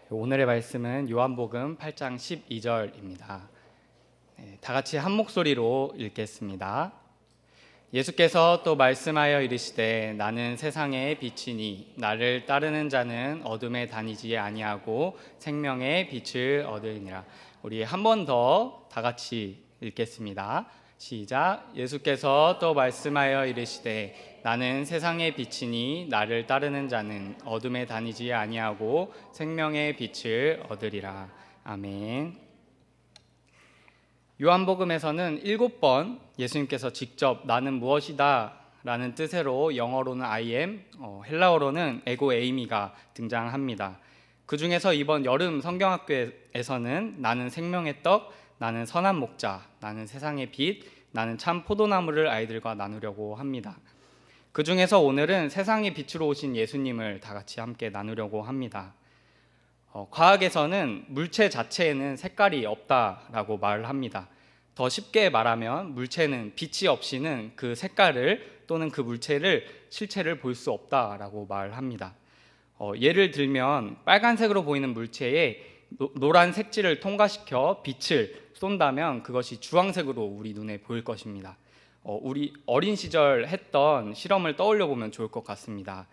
오늘의 말씀은 요한복음 8장 12절입니다. 다 같이 한 목소리로 읽겠습니다. 예수께서 또 말씀하여 이르시되 나는 세상의 빛이니 나를 따르는 자는 어둠에 다니지 아니하고 생명의 빛을 얻으리니라. 우리 한 번 더 다 같이 읽겠습니다. 시작. 예수께서 또 말씀하여 이르시되 나는 세상의 빛이니 나를 따르는 자는 어둠에 다니지 아니하고 생명의 빛을 얻으리라. 아멘. 요한복음에서는 7번 예수님께서 직접 나는 무엇이다 라는 뜻으로 영어로는 I am, 헬라어로는 에고 에이미가 등장합니다. 그 중에서 이번 여름 성경학교에서는 나는 생명의 떡, 나는 선한 목자, 나는 세상의 빛, 나는 참 포도나무를 아이들과 나누려고 합니다. 그 중에서 오늘은 세상의 빛으로 오신 예수님을 다 같이 함께 나누려고 합니다. 과학에서는 물체 자체에는 색깔이 없다라고 말을 합니다. 더 쉽게 말하면 물체는 빛이 없이는 그 색깔을 또는 그 물체를 실체를 볼 수 없다라고 말합니다. 예를 들면 빨간색으로 보이는 물체에 노란 색질을 통과시켜 빛을 쏜다면 그것이 주황색으로 우리 눈에 보일 것입니다. 우리 어린 시절 했던 실험을 떠올려 보면 좋을 것 같습니다.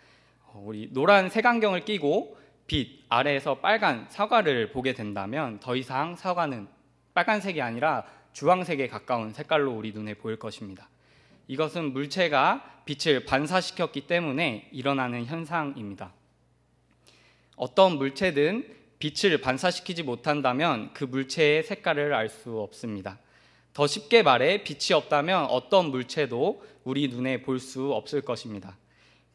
우리 노란 색안경을 끼고 빛 아래에서 빨간 사과를 보게 된다면 더 이상 사과는 빨간색이 아니라 주황색에 가까운 색깔로 우리 눈에 보일 것입니다. 이것은 물체가 빛을 반사시켰기 때문에 일어나는 현상입니다. 어떤 물체든 빛을 반사시키지 못한다면 그 물체의 색깔을 알 수 없습니다. 더 쉽게 말해 빛이 없다면 어떤 물체도 우리 눈에 볼 수 없을 것입니다.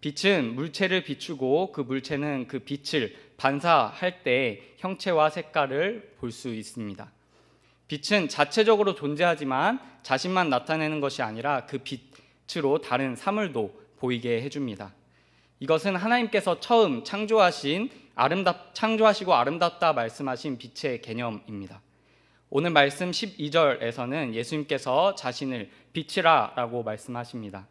빛은 물체를 비추고 그 물체는 그 빛을 반사할 때 형체와 색깔을 볼 수 있습니다. 빛은 자체적으로 존재하지만 자신만 나타내는 것이 아니라 그 빛으로 다른 사물도 보이게 해줍니다. 이것은 하나님께서 처음 창조하시고 아름답다 말씀하신 빛의 개념입니다. 오늘 말씀 12절에서는 예수님께서 자신을 빛이라 라고 말씀하십니다.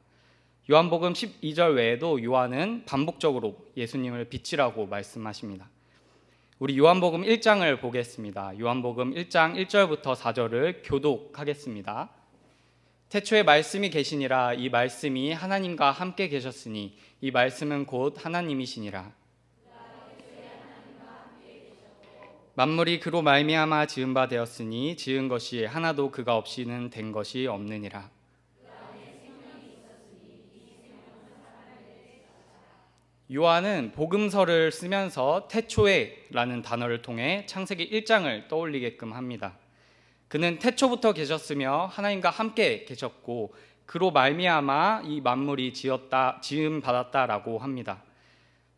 요한복음 12절 외에도 요한은 반복적으로 예수님을 빛이라고 말씀하십니다. 우리 요한복음 1장을 보겠습니다. 요한복음 1장 1절부터 4절을 교독하겠습니다. 태초에 말씀이 계시니라. 이 말씀이 하나님과 함께 계셨으니 이 말씀은 곧 하나님이시니라. 만물이 그로 말미암아 지은 바 되었으니 지은 것이 하나도 그가 없이는 된 것이 없느니라. 요한은 복음서를 쓰면서 태초에 라는 단어를 통해 창세기 1장을 떠올리게끔 합니다. 그는 태초부터 계셨으며 하나님과 함께 계셨고 그로 말미암아 이 만물이 지음 받았다라고 합니다.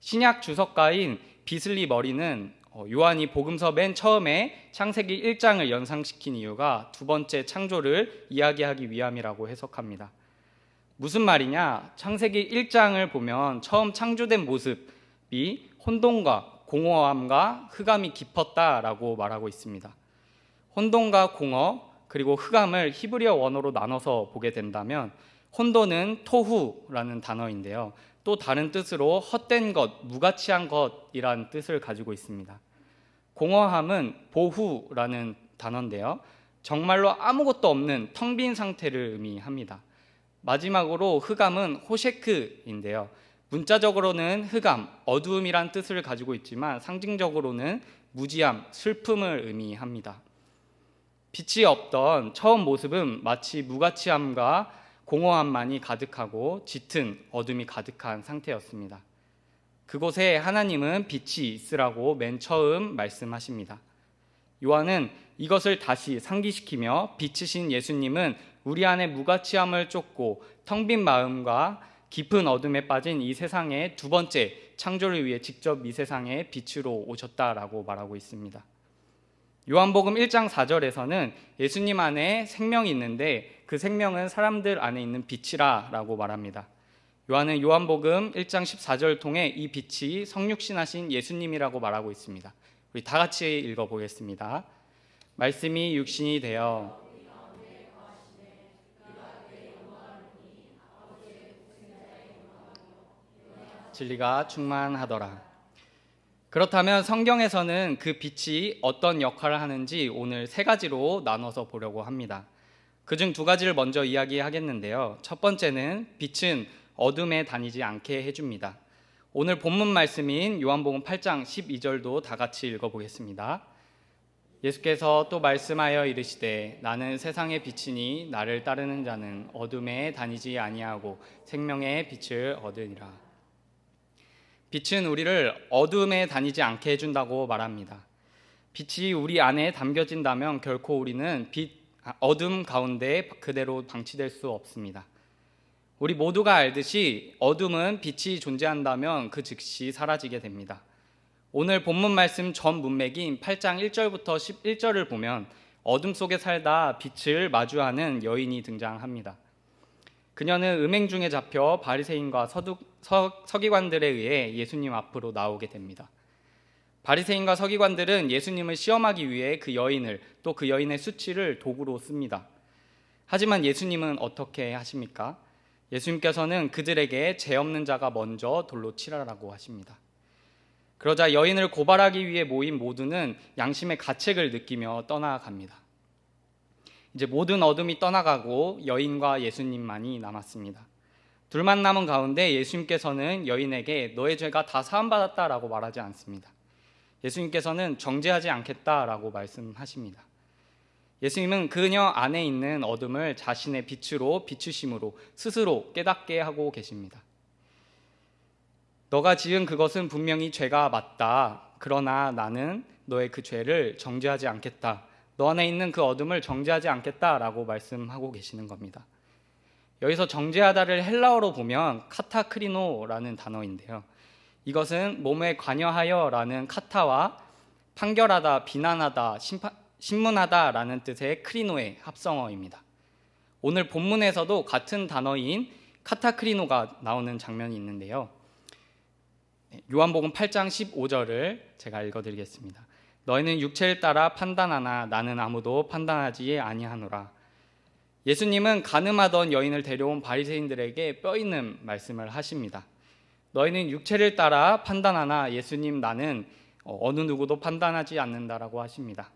신약 주석가인 비슬리 머리는 요한이 복음서 맨 처음에 창세기 1장을 연상시킨 이유가 두 번째 창조를 이야기하기 위함이라고 해석합니다. 무슨 말이냐? 창세기 1장을 보면 처음 창조된 모습이 혼돈과 공허함과 흑암이 깊었다라고 말하고 있습니다. 혼돈과 공허 그리고 흑암을 히브리어 원어로 나눠서 보게 된다면 혼돈은 토후라는 단어인데요. 또 다른 뜻으로 헛된 것, 무가치한 것이라는 뜻을 가지고 있습니다. 공허함은 보후라는 단어인데요. 정말로 아무것도 없는 텅 빈 상태를 의미합니다. 마지막으로 흑암은 호셰크인데요. 문자적으로는 흑암, 어두움이란 뜻을 가지고 있지만 상징적으로는 무지함, 슬픔을 의미합니다. 빛이 없던 처음 모습은 마치 무가치함과 공허함만이 가득하고 짙은 어둠이 가득한 상태였습니다. 그곳에 하나님은 빛이 있으라고 맨 처음 말씀하십니다. 요한은 이것을 다시 상기시키며 빛이신 예수님은 우리 안에 무가치함을 쫓고 텅 빈 마음과 깊은 어둠에 빠진 이 세상의 두 번째 창조를 위해 직접 이 세상에 빛으로 오셨다라고 말하고 있습니다. 요한복음 1장 4절에서는 예수님 안에 생명이 있는데 그 생명은 사람들 안에 있는 빛이라 라고 말합니다. 요한은 요한복음 1장 14절 통해 이 빛이 성육신하신 예수님이라고 말하고 있습니다. 우리 다 같이 읽어보겠습니다. 말씀이 육신이 되어 진리가 충만하더라. 그렇다면 성경에서는 그 빛이 어떤 역할을 하는지 오늘 세 가지로 나눠서 보려고 합니다. 그중 두 가지를 먼저 이야기하겠는데요. 첫 번째는 빛은 어둠에 다니지 않게 해줍니다. 오늘 본문 말씀인 요한복음 8장 12절도 다 같이 읽어보겠습니다. 예수께서 또 말씀하여 이르시되 나는 세상의 빛이니 나를 따르는 자는 어둠에 다니지 아니하고 생명의 빛을 얻으리라. 빛은 우리를 어둠에 다니지 않게 해준다고 말합니다. 빛이 우리 안에 담겨진다면 결코 우리는 어둠 가운데 그대로 방치될 수 없습니다. 우리 모두가 알듯이 어둠은 빛이 존재한다면 그 즉시 사라지게 됩니다. 오늘 본문 말씀 전 문맥인 8장 1절부터 11절을 보면 어둠 속에 살다 빛을 마주하는 여인이 등장합니다. 그녀는 음행 중에 잡혀 바리새인과 서기관들에 의해 예수님 앞으로 나오게 됩니다. 바리새인과 서기관들은 예수님을 시험하기 위해 그 여인을 또 그 여인의 수치를 도구로 씁니다. 하지만 예수님은 어떻게 하십니까? 예수님께서는 그들에게 죄 없는 자가 먼저 돌로 치라라고 하십니다. 그러자 여인을 고발하기 위해 모인 모두는 양심의 가책을 느끼며 떠나갑니다. 이제 모든 어둠이 떠나가고 여인과 예수님만이 남았습니다. 둘만 남은 가운데 예수님께서는 여인에게 너의 죄가 다 사함받았다라고 말하지 않습니다. 예수님께서는 정죄하지 않겠다라고 말씀하십니다. 예수님은 그녀 안에 있는 어둠을 자신의 빛으로 비추심으로 스스로 깨닫게 하고 계십니다. 너가 지은 그것은 분명히 죄가 맞다. 그러나 나는 너의 그 죄를 정죄하지 않겠다. 너 안에 있는 그 어둠을 정죄하지 않겠다라고 말씀하고 계시는 겁니다. 여기서 정죄하다를 헬라어로 보면 카타크리노라는 단어인데요. 이것은 몸에 관여하여라는 카타와 판결하다, 비난하다, 신문하다라는 뜻의 크리노의 합성어입니다. 오늘 본문에서도 같은 단어인 카타크리노가 나오는 장면이 있는데요. 요한복음 8장 15절을 제가 읽어드리겠습니다. 너희는 육체를 따라 판단하나 나는 아무도 판단하지 아니하노라. 예수님은 간음하던 여인을 데려온 바리새인들에게 뼈있는 말씀을 하십니다. 너희는 육체를 따라 판단하나 예수님 나는 어느 누구도 판단하지 않는다라고 하십니다.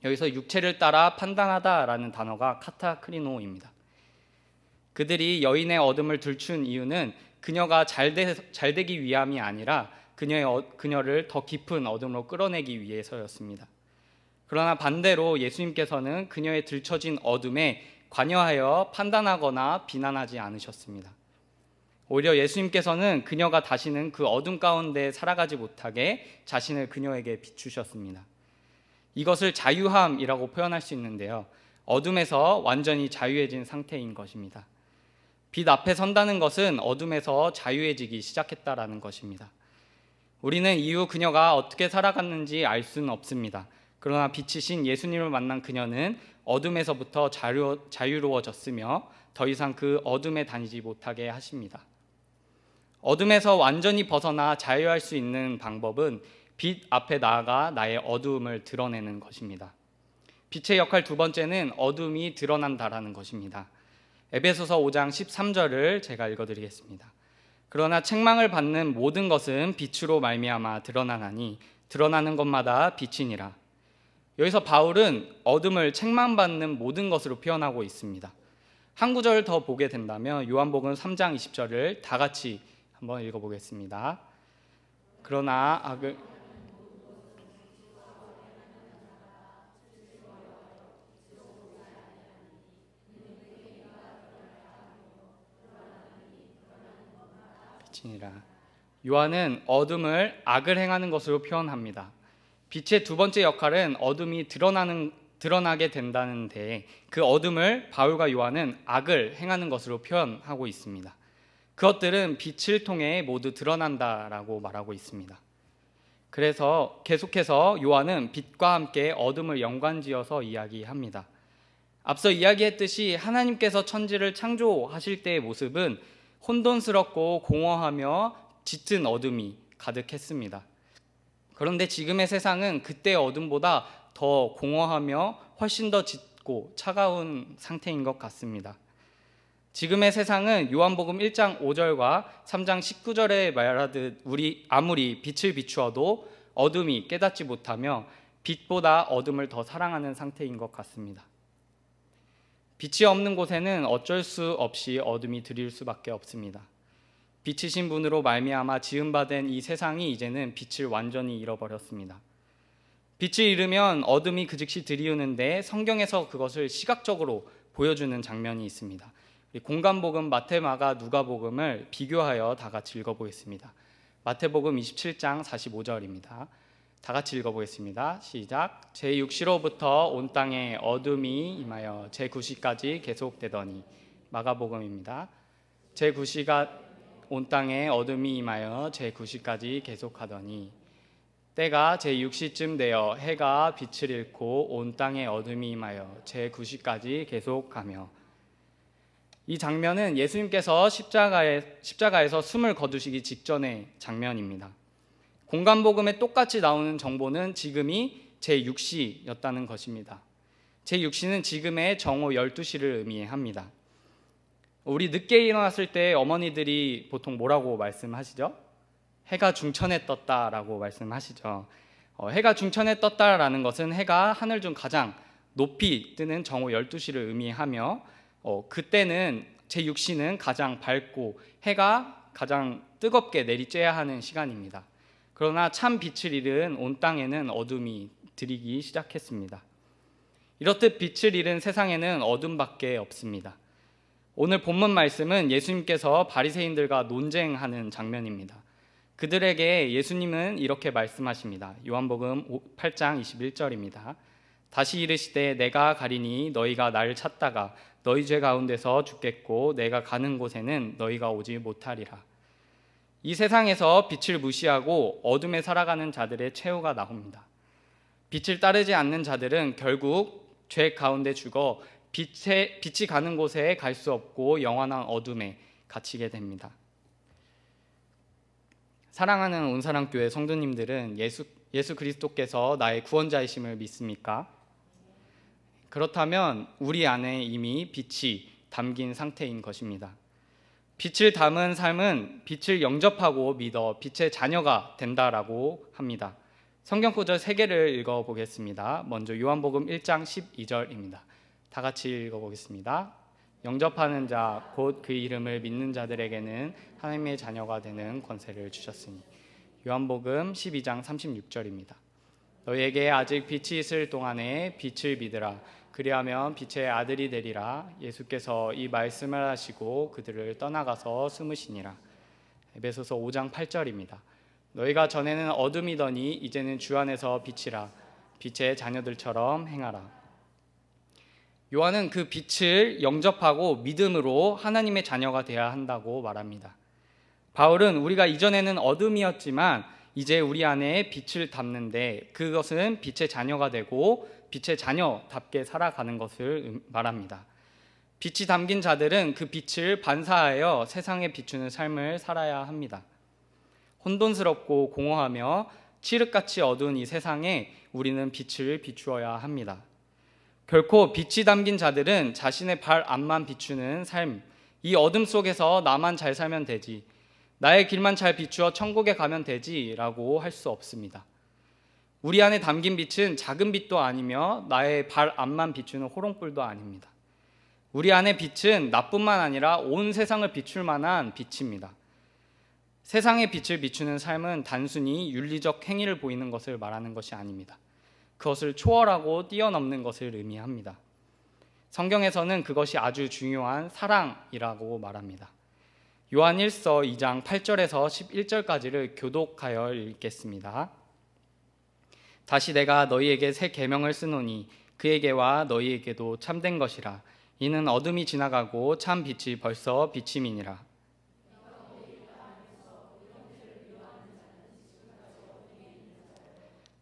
여기서 육체를 따라 판단하다라는 단어가 카타크리노입니다. 그들이 여인의 어둠을 들춘 이유는 그녀가 잘되기 위함이 아니라 그녀를 더 깊은 어둠으로 끌어내기 위해서였습니다. 그러나 반대로 예수님께서는 그녀의 들춰진 어둠에 관여하여 판단하거나 비난하지 않으셨습니다. 오히려 예수님께서는 그녀가 다시는 그 어둠 가운데 살아가지 못하게 자신을 그녀에게 비추셨습니다. 이것을 자유함이라고 표현할 수 있는데요. 어둠에서 완전히 자유해진 상태인 것입니다. 빛 앞에 선다는 것은 어둠에서 자유해지기 시작했다라는 것입니다. 우리는 이후 그녀가 어떻게 살아갔는지 알 수는 없습니다. 그러나 빛이신 예수님을 만난 그녀는 어둠에서부터 자유로워졌으며 더 이상 그 어둠에 다니지 못하게 하십니다. 어둠에서 완전히 벗어나 자유할 수 있는 방법은 빛 앞에 나아가 나의 어두움을 드러내는 것입니다. 빛의 역할 두 번째는 어둠이 드러난다라는 것입니다. 에베소서 5장 13절을 제가 읽어드리겠습니다. 그러나 책망을 받는 모든 것은 빛으로 말미암아 드러나나니 드러나는 것마다 빛이니라. 여기서 바울은 어둠을 책망받는 모든 것으로 표현하고 있습니다. 한 구절 더 보게 된다면 요한복음 3장 20절을 다 같이 한번 읽어보겠습니다. 그러나 악을 빛이니라. 요한은 어둠을 악을 행하는 것으로 표현합니다. 빛의 두 번째 역할은 어둠이 드러나게 된다는데 그 어둠을 바울과 요한은 악을 행하는 것으로 표현하고 있습니다. 그것들은 빛을 통해 모두 드러난다라고 말하고 있습니다. 그래서 계속해서 요한은 빛과 함께 어둠을 연관지어서 이야기합니다. 앞서 이야기했듯이 하나님께서 천지를 창조하실 때의 모습은 혼돈스럽고 공허하며 짙은 어둠이 가득했습니다. 그런데 지금의 세상은 그때의 어둠보다 더 공허하며 훨씬 더 짙고 차가운 상태인 것 같습니다. 지금의 세상은 요한복음 1장 5절과 3장 19절에 말하듯 아무리 빛을 비추어도 어둠이 깨닫지 못하며 빛보다 어둠을 더 사랑하는 상태인 것 같습니다. 빛이 없는 곳에는 어쩔 수 없이 어둠이 들일 수밖에 없습니다. 빛이신 분으로 말미암아 지음받은 이 세상이 이제는 빛을 완전히 잃어버렸습니다. 빛을 잃으면 어둠이 그 즉시 들이우는데 성경에서 그것을 시각적으로 보여주는 장면이 있습니다. 공간복음 마태마가 누가복음을 비교하여 다 같이 읽어보겠습니다. 마태복음 27장 45절입니다. 다 같이 읽어보겠습니다. 시작. 제6시로부터 온 땅에 어둠이 임하여 제9시까지 계속되더니. 마가복음입니다. 제9시가 온 땅에 어둠이 임하여 제9시까지 계속하더니 때가 제6시쯤 되어 해가 빛을 잃고 온 땅에 어둠이 임하여 제9시까지 계속하며. 이 장면은 예수님께서 십자가에서 숨을 거두시기 직전의 장면입니다. 공간복음에 똑같이 나오는 정보는 지금이 제6시였다는 것입니다. 제6시는 지금의 정오 12시를 의미합니다. 우리 늦게 일어났을 때 어머니들이 보통 뭐라고 말씀하시죠? 해가 중천에 떴다라고 말씀하시죠. 해가 중천에 떴다라는 것은 해가 하늘 중 가장 높이 뜨는 정오 12시를 의미하며 그때는 제6시는 가장 밝고 해가 가장 뜨겁게 내리쬐야 하는 시간입니다. 그러나 참 빛을 잃은 온 땅에는 어둠이 들이기 시작했습니다. 이렇듯 빛을 잃은 세상에는 어둠밖에 없습니다. 오늘 본문 말씀은 예수님께서 바리새인들과 논쟁하는 장면입니다. 그들에게 예수님은 이렇게 말씀하십니다. 요한복음 8장 21절입니다. 다시 이르시되 내가 가리니 너희가 나를 찾다가 너희 죄 가운데서 죽겠고 내가 가는 곳에는 너희가 오지 못하리라. 이 세상에서 빛을 무시하고 어둠에 살아가는 자들의 최후가 나옵니다. 빛을 따르지 않는 자들은 결국 죄 가운데 죽어 빛이 가는 곳에 갈 수 없고 영원한 어둠에 갇히게 됩니다. 사랑하는 온사랑교회 성도님들은 예수 그리스도께서 나의 구원자이심을 믿습니까? 그렇다면 우리 안에 이미 빛이 담긴 상태인 것입니다. 빛을 담은 삶은 빛을 영접하고 믿어 빛의 자녀가 된다라고 합니다. 성경 구절 3개를 읽어보겠습니다. 먼저 요한복음 1장 12절입니다. 다 같이 읽어보겠습니다. 영접하는 자 곧 그 이름을 믿는 자들에게는 하나님의 자녀가 되는 권세를 주셨으니. 요한복음 12장 36절입니다. 너희에게 아직 빛이 있을 동안에 빛을 믿으라. 그리하면 빛의 아들이 되리라. 예수께서 이 말씀을 하시고 그들을 떠나가서 숨으시니라. 에베소서 5장 8절입니다. 너희가 전에는 어둠이더니 이제는 주 안에서 빛이라. 빛의 자녀들처럼 행하라. 요한은 그 빛을 영접하고 믿음으로 하나님의 자녀가 되어야 한다고 말합니다. 바울은 우리가 이전에는 어둠이었지만 이제 우리 안에 빛을 담는데 그것은 빛의 자녀가 되고 빛의 자녀답게 살아가는 것을 말합니다. 빛이 담긴 자들은 그 빛을 반사하여 세상에 비추는 삶을 살아야 합니다. 혼돈스럽고 공허하며 칠흑같이 어두운 이 세상에 우리는 빛을 비추어야 합니다. 결코 빛이 담긴 자들은 자신의 발 앞만 비추는 삶, 이 어둠 속에서 나만 잘 살면 되지, 나의 길만 잘 비추어 천국에 가면 되지 라고 할 수 없습니다. 우리 안에 담긴 빛은 작은 빛도 아니며 나의 발 앞만 비추는 호롱불도 아닙니다. 우리 안에 빛은 나뿐만 아니라 온 세상을 비출 만한 빛입니다. 세상의 빛을 비추는 삶은 단순히 윤리적 행위를 보이는 것을 말하는 것이 아닙니다. 그것을 초월하고 뛰어넘는 것을 의미합니다. 성경에서는 그것이 아주 중요한 사랑이라고 말합니다. 요한 1서 2장 8절에서 11절까지를 교독하여 읽겠습니다. 다시 내가 너희에게 새 계명을 쓰노니 그에게와 너희에게도 참된 것이라. 이는 어둠이 지나가고 참 빛이 벌써 비침이니라.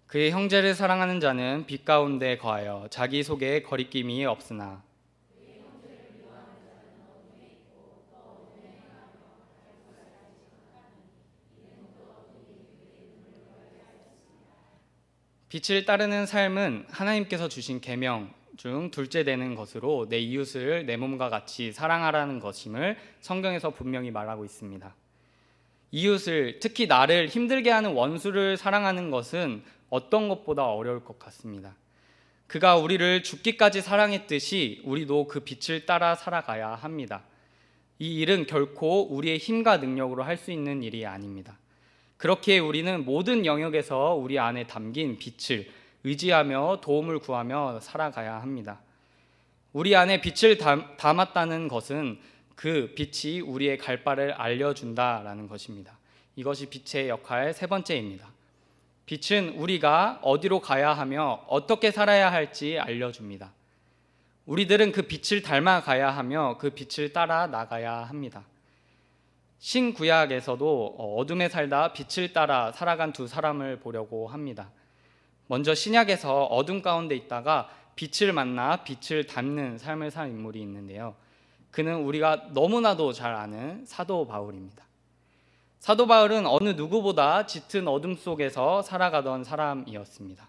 그의 형제를 사랑하는 자는 빛 가운데 거하여 자기 속에 거리낌이 없으나 빛을 따르는 삶은 하나님께서 주신 계명, 중 둘째 되는 것으로 내 이웃을 내 몸과 같이 사랑하라는 것임을 성경에서 분명히 말하고 있습니다. 이웃을, 특히 나를 힘들게 하는 원수를 사랑하는 것은 어떤 것보다 어려울 것 같습니다. 그가 우리를 죽기까지 사랑했듯이 우리도 그 빛을 따라 살아가야 합니다. 이 일은 결코 우리의 힘과 능력으로 할 수 있는 일이 아닙니다. 그렇기에 우리는 모든 영역에서 우리 안에 담긴 빛을 의지하며 도움을 구하며 살아가야 합니다. 우리 안에 빛을 담았다는 것은 그 빛이 우리의 갈 바를 알려준다라는 것입니다. 이것이 빛의 역할 세 번째입니다. 빛은 우리가 어디로 가야 하며 어떻게 살아야 할지 알려줍니다. 우리들은 그 빛을 닮아가야 하며 그 빛을 따라 나가야 합니다. 신구약에서도 어둠에 살다 빛을 따라 살아간 두 사람을 보려고 합니다. 먼저 신약에서 어둠 가운데 있다가 빛을 만나 빛을 닮는 삶을 산 인물이 있는데요. 그는 우리가 너무나도 잘 아는 사도 바울입니다. 사도 바울은 어느 누구보다 짙은 어둠 속에서 살아가던 사람이었습니다.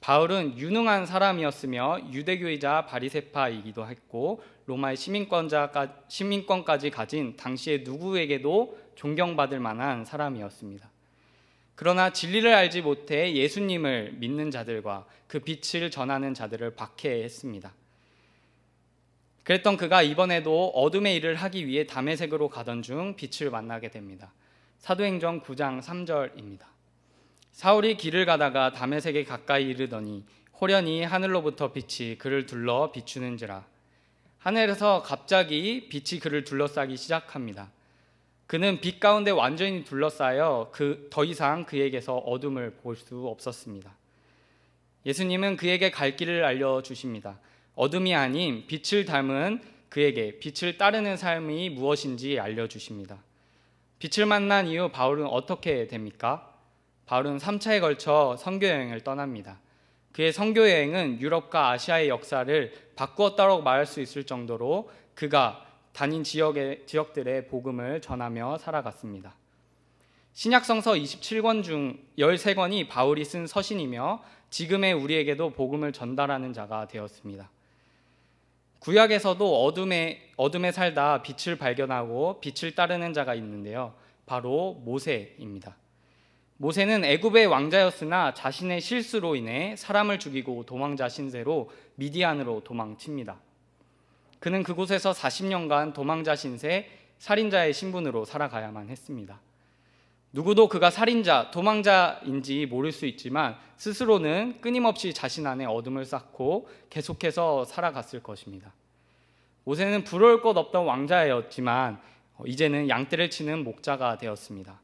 바울은 유능한 사람이었으며 유대교이자 바리새파이기도 했고 로마의 시민권까지 가진 당시의 누구에게도 존경받을 만한 사람이었습니다. 그러나 진리를 알지 못해 예수님을 믿는 자들과 그 빛을 전하는 자들을 박해했습니다. 그랬던 그가 이번에도 어둠의 일을 하기 위해 다메섹으로 가던 중 빛을 만나게 됩니다. 사도행전 9장 3절입니다. 사울이 길을 가다가 다메섹에 가까이 이르더니 호련히 하늘로부터 빛이 그를 둘러 비추는지라. 하늘에서 갑자기 빛이 그를 둘러싸기 시작합니다. 그는 빛 가운데 완전히 둘러싸여 더 이상 그에게서 어둠을 볼 수 없었습니다. 예수님은 그에게 갈 길을 알려주십니다. 어둠이 아닌 빛을 닮은 그에게 빛을 따르는 삶이 무엇인지 알려주십니다. 빛을 만난 이후 바울은 어떻게 됩니까? 바울은 3차에 걸쳐 선교여행을 떠납니다. 그의 선교여행은 유럽과 아시아의 역사를 바꾸었다고 말할 수 있을 정도로 그가 다닌 지역들의 복음을 전하며 살아갔습니다. 신약성서 27권 중 13권이 바울이 쓴 서신이며 지금의 우리에게도 복음을 전달하는 자가 되었습니다. 구약에서도 어둠에 살다 빛을 발견하고 빛을 따르는 자가 있는데요. 바로 모세입니다. 모세는 애굽의 왕자였으나 자신의 실수로 인해 사람을 죽이고 도망자 신세로 미디안으로 도망칩니다. 그는 그곳에서 40년간 도망자 신세, 살인자의 신분으로 살아가야만 했습니다. 누구도 그가 살인자, 도망자인지 모를 수 있지만 스스로는 끊임없이 자신 안에 어둠을 쌓고 계속해서 살아갔을 것입니다. 모세는 부러울 것 없던 왕자였지만 이제는 양떼를 치는 목자가 되었습니다.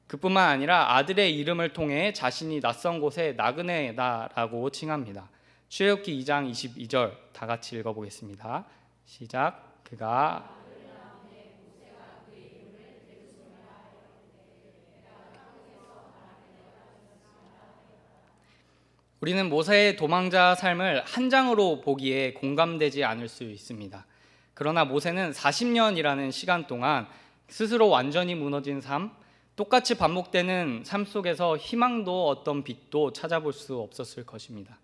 그뿐만 아니라 아들의 이름을 통해 자신이 낯선 곳에 나그네다라고 칭합니다. 출애굽기 2장 22절 다 같이 읽어보겠습니다. 시작. 그가 우리는 모세의 도망자 삶을 한 장으로 보기에 공감되지 않을 수 있습니다. 그러나 모세는 40년이라는 시간 동안 스스로 완전히 무너진 삶, 똑같이 반복되는 삶 속에서 희망도 어떤 빛도 찾아볼 수 없었을 것입니다.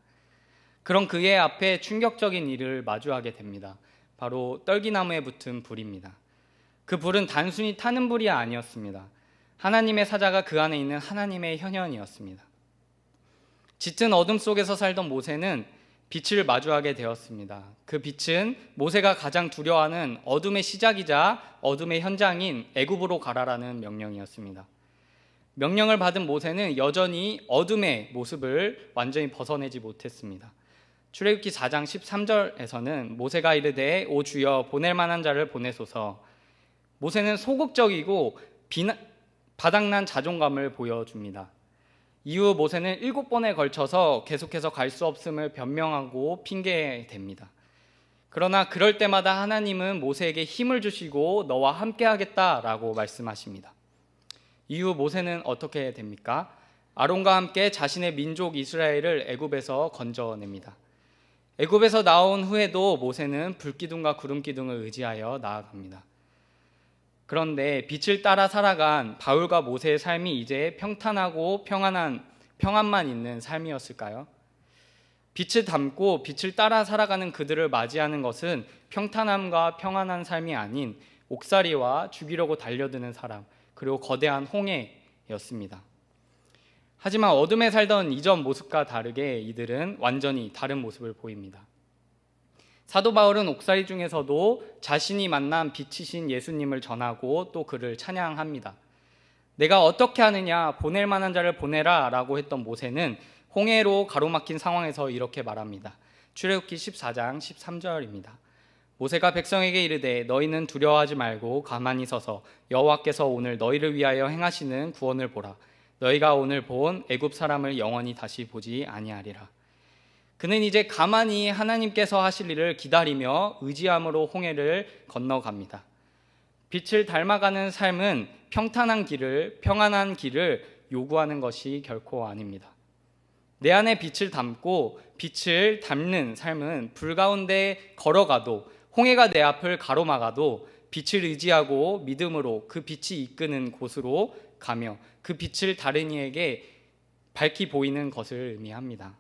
그런 그의 앞에 충격적인 일을 마주하게 됩니다. 바로 떨기나무에 붙은 불입니다. 그 불은 단순히 타는 불이 아니었습니다. 하나님의 사자가 그 안에 있는 하나님의 현현이었습니다. 짙은 어둠 속에서 살던 모세는 빛을 마주하게 되었습니다. 그 빛은 모세가 가장 두려워하는 어둠의 시작이자 어둠의 현장인 애굽으로 가라라는 명령이었습니다. 명령을 받은 모세는 여전히 어둠의 모습을 완전히 벗어내지 못했습니다. 출애굽기 4장 13절에서는 모세가 이르되 오 주여 보낼 만한 자를 보내소서. 모세는 소극적이고 바닥난 자존감을 보여줍니다. 이후 모세는 7번에 걸쳐서 계속해서 갈 수 없음을 변명하고 핑계댑니다. 그러나 그럴 때마다 하나님은 모세에게 힘을 주시고 너와 함께 하겠다라고 말씀하십니다. 이후 모세는 어떻게 됩니까? 아론과 함께 자신의 민족 이스라엘을 애굽에서 건져냅니다. 애굽에서 나온 후에도 모세는 불기둥과 구름기둥을 의지하여 나아갑니다. 그런데 빛을 따라 살아간 바울과 모세의 삶이 이제 평탄하고 평안만 있는 삶이었을까요? 빛을 담고 빛을 따라 살아가는 그들을 맞이하는 것은 평탄함과 평안한 삶이 아닌 옥살이와 죽이려고 달려드는 사람, 그리고 거대한 홍해였습니다. 하지만 어둠에 살던 이전 모습과 다르게 이들은 완전히 다른 모습을 보입니다. 사도 바울은 옥살이 중에서도 자신이 만난 빛이신 예수님을 전하고 또 그를 찬양합니다. 내가 어떻게 하느냐, 보낼 만한 자를 보내라 라고 했던 모세는 홍해로 가로막힌 상황에서 이렇게 말합니다. 출애굽기 14장 13절입니다. 모세가 백성에게 이르되 너희는 두려워하지 말고 가만히 서서 여호와께서 오늘 너희를 위하여 행하시는 구원을 보라. 너희가 오늘 본 애굽 사람을 영원히 다시 보지 아니하리라. 그는 이제 가만히 하나님께서 하실 일을 기다리며 의지함으로 홍해를 건너갑니다. 빛을 닮아가는 삶은 평탄한 길을, 평안한 길을 요구하는 것이 결코 아닙니다. 내 안에 빛을 담고 빛을 닮는 삶은 불 가운데 걸어가도, 홍해가 내 앞을 가로막아도 빛을 의지하고 믿음으로 그 빛이 이끄는 곳으로 가며 그 빛을 다른 이에게 밝히 보이는 것을 의미합니다.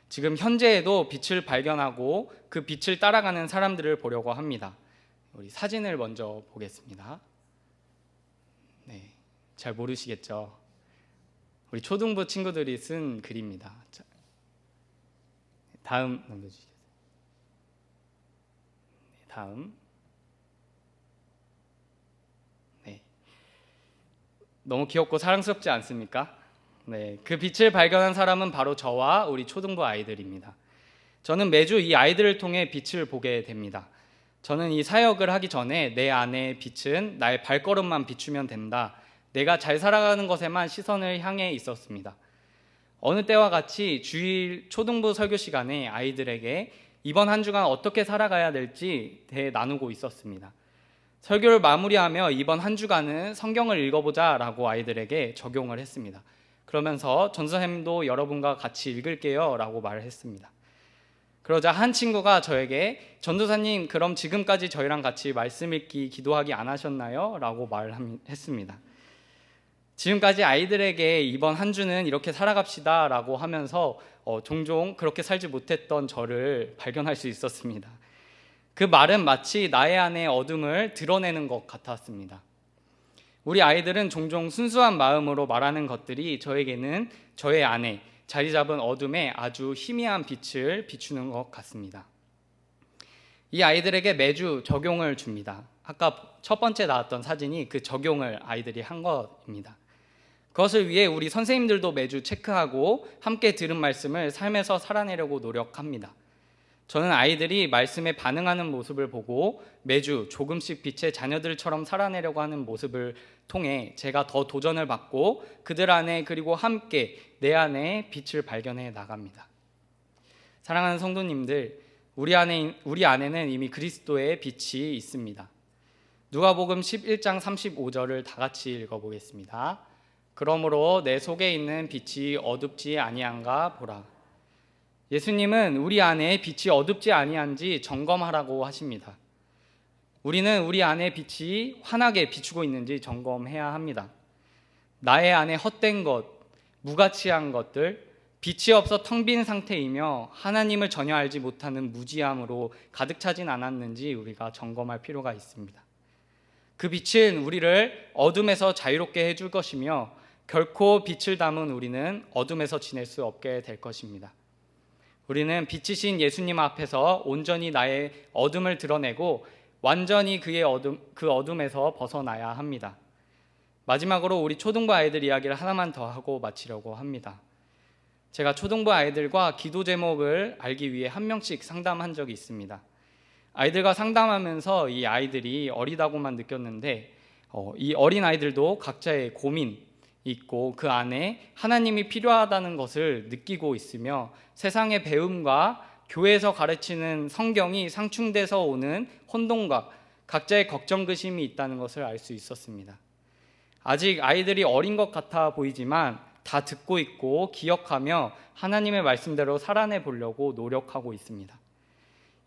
지금 현재에도 빛을 발견하고 그 빛을 따라가는 사람들을 보려고 합니다. 우리 사진을 먼저 보겠습니다. 네, 잘 모르시겠죠? 우리 초등부 친구들이 쓴 글입니다. 자, 다음 넘겨주시겠어요? 네, 다음. 네, 너무 귀엽고 사랑스럽지 않습니까? 네, 그 빛을 발견한 사람은 바로 저와 우리 초등부 아이들입니다. 저는 매주 이 아이들을 통해 빛을 보게 됩니다. 저는 이 사역을 하기 전에 내 안의 빛은 나의 발걸음만 비추면 된다. 내가 잘 살아가는 것에만 시선을 향해 있었습니다. 어느 때와 같이 주일 초등부 설교 시간에 아이들에게 이번 한 주간 어떻게 살아가야 될지 나누고 있었습니다. 설교를 마무리하며 이번 한 주간은 성경을 읽어보자 라고 아이들에게 적용을 했습니다. 그러면서 전도사님도 여러분과 같이 읽을게요 라고 말을 했습니다. 그러자 한 친구가 저에게 전도사님, 그럼 지금까지 저희랑 같이 말씀 읽기, 기도하기 안 하셨나요? 라고 말했습니다. 지금까지 아이들에게 이번 한 주는 이렇게 살아갑시다 라고 하면서 종종 그렇게 살지 못했던 저를 발견할 수 있었습니다. 그 말은 마치 나의 안의 어둠을 드러내는 것 같았습니다. 우리 아이들은 종종 순수한 마음으로 말하는 것들이 저에게는 저의 안에 자리 잡은 어둠에 아주 희미한 빛을 비추는 것 같습니다. 이 아이들에게 매주 적용을 줍니다. 아까 첫 번째 나왔던 사진이 그 적용을 아이들이 한 것입니다. 그것을 위해 우리 선생님들도 매주 체크하고 함께 들은 말씀을 삶에서 살아내려고 노력합니다. 저는 아이들이 말씀에 반응하는 모습을 보고 매주 조금씩 빛의 자녀들처럼 살아내려고 하는 모습을 통해 제가 더 도전을 받고 그들 안에 그리고 함께 내 안에 빛을 발견해 나갑니다. 사랑하는 성도님들, 우리 안에는 이미 그리스도의 빛이 있습니다. 누가복음 11장 35절을 다 같이 읽어보겠습니다. 그러므로 내 속에 있는 빛이 어둡지 아니한가 보라. 예수님은 우리 안에 빛이 어둡지 아니한지 점검하라고 하십니다. 우리는 우리 안에 빛이 환하게 비추고 있는지 점검해야 합니다. 나의 안에 헛된 것, 무가치한 것들, 빛이 없어 텅 빈 상태이며 하나님을 전혀 알지 못하는 무지함으로 가득 차진 않았는지 우리가 점검할 필요가 있습니다. 그 빛은 우리를 어둠에서 자유롭게 해줄 것이며 결코 빛을 담은 우리는 어둠에서 지낼 수 없게 될 것입니다. 우리는 빛이신 예수님 앞에서 온전히 나의 어둠을 드러내고 완전히 그 어둠에서 벗어나야 합니다. 마지막으로 우리 초등부 아이들 이야기를 하나만 더 하고 마치려고 합니다. 제가 초등부 아이들과 기도 제목을 알기 위해 한 명씩 상담한 적이 있습니다. 아이들과 상담하면서 이 아이들이 어리다고만 느꼈는데 이 어린 아이들도 각자의 고민 있고 그 안에 하나님이 필요하다는 것을 느끼고 있으며 세상의 배움과 교회에서 가르치는 성경이 상충돼서 오는 혼동과 각자의 걱정의심이 있다는 것을 알 수 있었습니다. 아직 아이들이 어린 것 같아 보이지만 다 듣고 있고 기억하며 하나님의 말씀대로 살아내 보려고 노력하고 있습니다.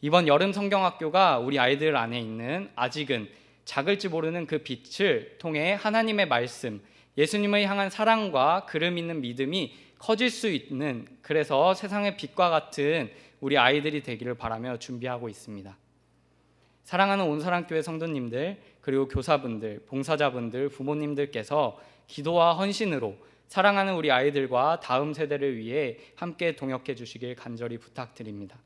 이번 여름 성경학교가 우리 아이들 안에 있는 아직은 작을지 모르는 그 빛을 통해 하나님의 말씀, 예수님을 향한 사랑과 그를 믿는 믿음이 커질 수 있는, 그래서 세상의 빛과 같은 우리 아이들이 되기를 바라며 준비하고 있습니다. 사랑하는 온사랑교회 성도님들, 그리고 교사분들, 봉사자분들, 부모님들께서 기도와 헌신으로 사랑하는 우리 아이들과 다음 세대를 위해 함께 동역해 주시길 간절히 부탁드립니다.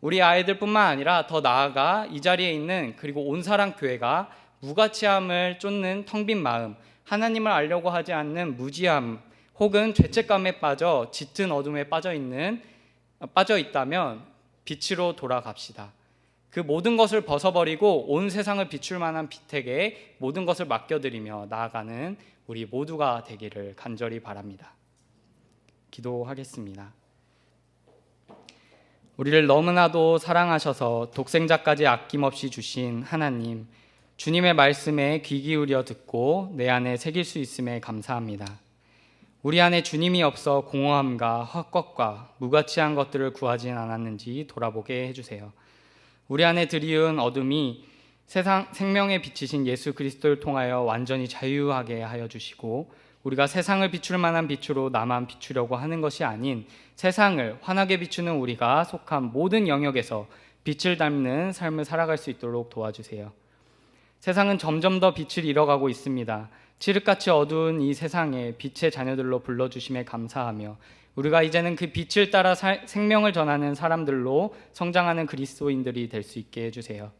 우리 아이들뿐만 아니라 더 나아가 이 자리에 있는, 그리고 온사랑교회가 무가치함을 쫓는 텅 빈 마음, 하나님을 알려고 하지 않는 무지함 혹은 죄책감에 빠져 짙은 어둠에 빠져 있다면 빛으로 돌아갑시다. 그 모든 것을 벗어버리고 온 세상을 비출 만한 빛에게 모든 것을 맡겨드리며 나아가는 우리 모두가 되기를 간절히 바랍니다. 기도하겠습니다. 우리를 너무나도 사랑하셔서 독생자까지 아낌없이 주신 하나님, 주님의 말씀에 귀 기울여 듣고 내 안에 새길 수 있음에 감사합니다. 우리 안에 주님이 없어 공허함과 헛것과 무가치한 것들을 구하진 않았는지 돌아보게 해주세요. 우리 안에 드리운 어둠이 세상 생명의 빛이신 예수 그리스도를 통하여 완전히 자유하게 하여 주시고, 우리가 세상을 비출 만한 빛으로 나만 비추려고 하는 것이 아닌 세상을 환하게 비추는 우리가 속한 모든 영역에서 빛을 담는 삶을 살아갈 수 있도록 도와주세요. 세상은 점점 더 빛을 잃어가고 있습니다. 칠흑같이 어두운 이 세상에 빛의 자녀들로 불러주심에 감사하며, 우리가 이제는 그 빛을 따라 생명을 전하는 사람들로 성장하는 그리스도인들이 될 수 있게 해주세요.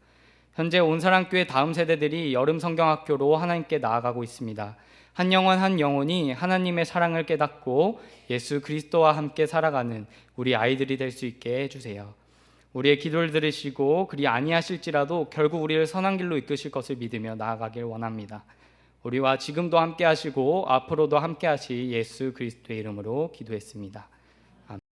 현재 온사랑교회 다음 세대들이 여름 성경학교로 하나님께 나아가고 있습니다. 한 영혼 한 영혼이 하나님의 사랑을 깨닫고 예수 그리스도와 함께 살아가는 우리 아이들이 될 수 있게 해주세요. 우리의 기도를 들으시고 그리 아니하실지라도 결국 우리를 선한 길로 이끄실 것을 믿으며 나아가길 원합니다. 우리와 지금도 함께 하시고 앞으로도 함께 하실 예수 그리스도의 이름으로 기도했습니다.